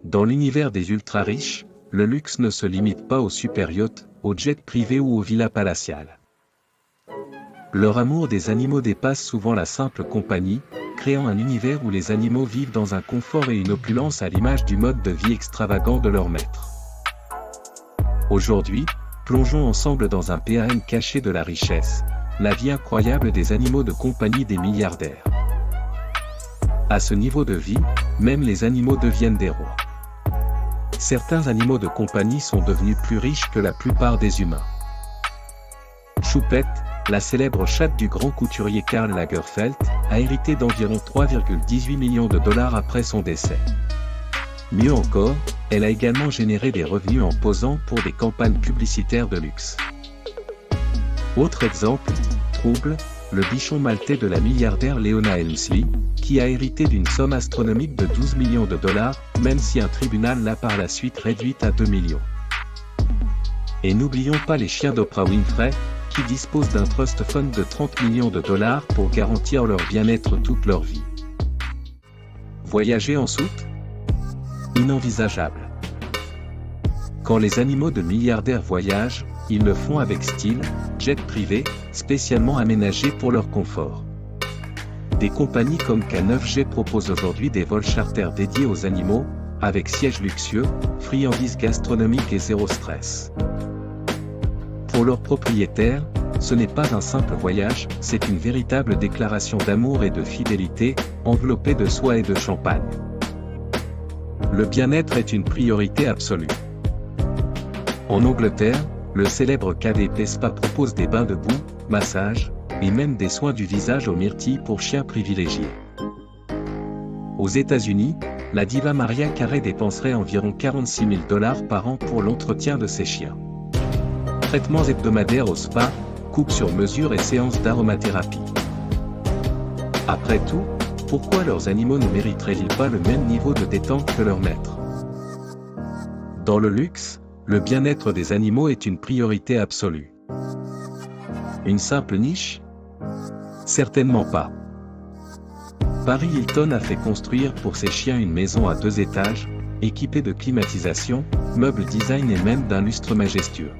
Dans l'univers des ultra-riches, le luxe ne se limite pas aux super-yachts, aux jets privés ou aux villas palatiales. Leur amour des animaux dépasse souvent la simple compagnie, créant un univers où les animaux vivent dans un confort et une opulence à l'image du mode de vie extravagant de leur maître. Aujourd'hui, plongeons ensemble dans un PAM caché de la richesse, la vie incroyable des animaux de compagnie des milliardaires. À ce niveau de vie, même les animaux deviennent des rois. Certains animaux de compagnie sont devenus plus riches que la plupart des humains. Choupette, la célèbre chatte du grand couturier Karl Lagerfeld, a hérité d'environ 3,18 millions de dollars après son décès. Mieux encore, elle a également généré des revenus en posant pour des campagnes publicitaires de luxe. Autre exemple, Trouble, le bichon maltais de la milliardaire Leona Helmsley, qui a hérité d'une somme astronomique de 12 millions de dollars, même si un tribunal l'a par la suite réduite à 2 millions. Et n'oublions pas les chiens d'Oprah Winfrey, qui disposent d'un trust fund de 30 millions de dollars pour garantir leur bien-être toute leur vie. Voyager en soute ? Inenvisageable. Quand les animaux de milliardaires voyagent, ils le font avec style, jet privé, spécialement aménagés pour leur confort. Des compagnies comme K9G proposent aujourd'hui des vols charters dédiés aux animaux, avec sièges luxueux, friandises gastronomiques et zéro stress. Pour leurs propriétaires, ce n'est pas un simple voyage, c'est une véritable déclaration d'amour et de fidélité, enveloppée de soie et de champagne. Le bien-être est une priorité absolue. En Angleterre, le célèbre KDP Spa propose des bains de boue, massages, et même des soins du visage aux myrtilles pour chiens privilégiés. Aux États-Unis, la diva Mariah Carey dépenserait environ 46 000 dollars par an pour l'entretien de ses chiens. Traitements hebdomadaires au spa, coupes sur mesure et séances d'aromathérapie. Après tout, pourquoi leurs animaux ne mériteraient-ils pas le même niveau de détente que leur maître ? Dans le luxe, le bien-être des animaux est une priorité absolue. Une simple niche ? Certainement pas. Paris Hilton a fait construire pour ses chiens une maison à 2 étages, équipée de climatisation, meubles design et même d'un lustre majestueux.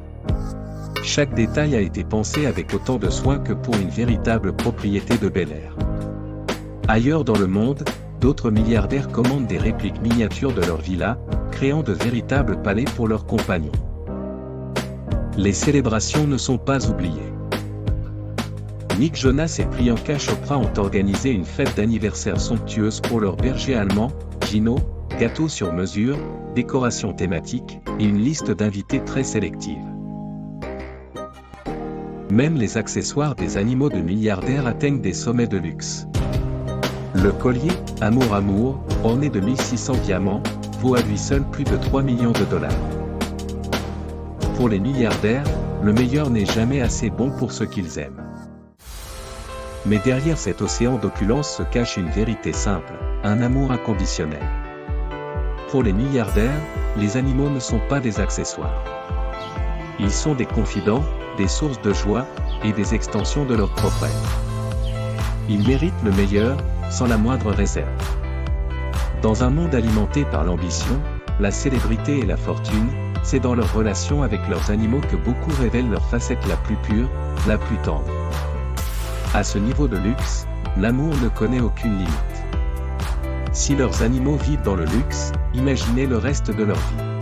Chaque détail a été pensé avec autant de soin que pour une véritable propriété de Bel Air. Ailleurs dans le monde, d'autres milliardaires commandent des répliques miniatures de leurs villas, créant de véritables palais pour leurs compagnons. Les célébrations ne sont pas oubliées. Nick Jonas et Priyanka Chopra ont organisé une fête d'anniversaire somptueuse pour leur berger allemand, Gino, gâteaux sur mesure, décorations thématiques, et une liste d'invités très sélective. Même les accessoires des animaux de milliardaires atteignent des sommets de luxe. Le collier, Amour Amour, orné de 1600 diamants, vaut à lui seul plus de 3 millions de dollars. Pour les milliardaires, le meilleur n'est jamais assez bon pour ce qu'ils aiment. Mais derrière cet océan d'opulence se cache une vérité simple, un amour inconditionnel. Pour les milliardaires, les animaux ne sont pas des accessoires. Ils sont des confidents, des sources de joie, et des extensions de leur propre être. Ils méritent le meilleur, sans la moindre réserve. Dans un monde alimenté par l'ambition, la célébrité et la fortune, c'est dans leur relation avec leurs animaux que beaucoup révèlent leur facette la plus pure, la plus tendre. À ce niveau de luxe, l'amour ne connaît aucune limite. Si leurs animaux vivent dans le luxe, imaginez le reste de leur vie.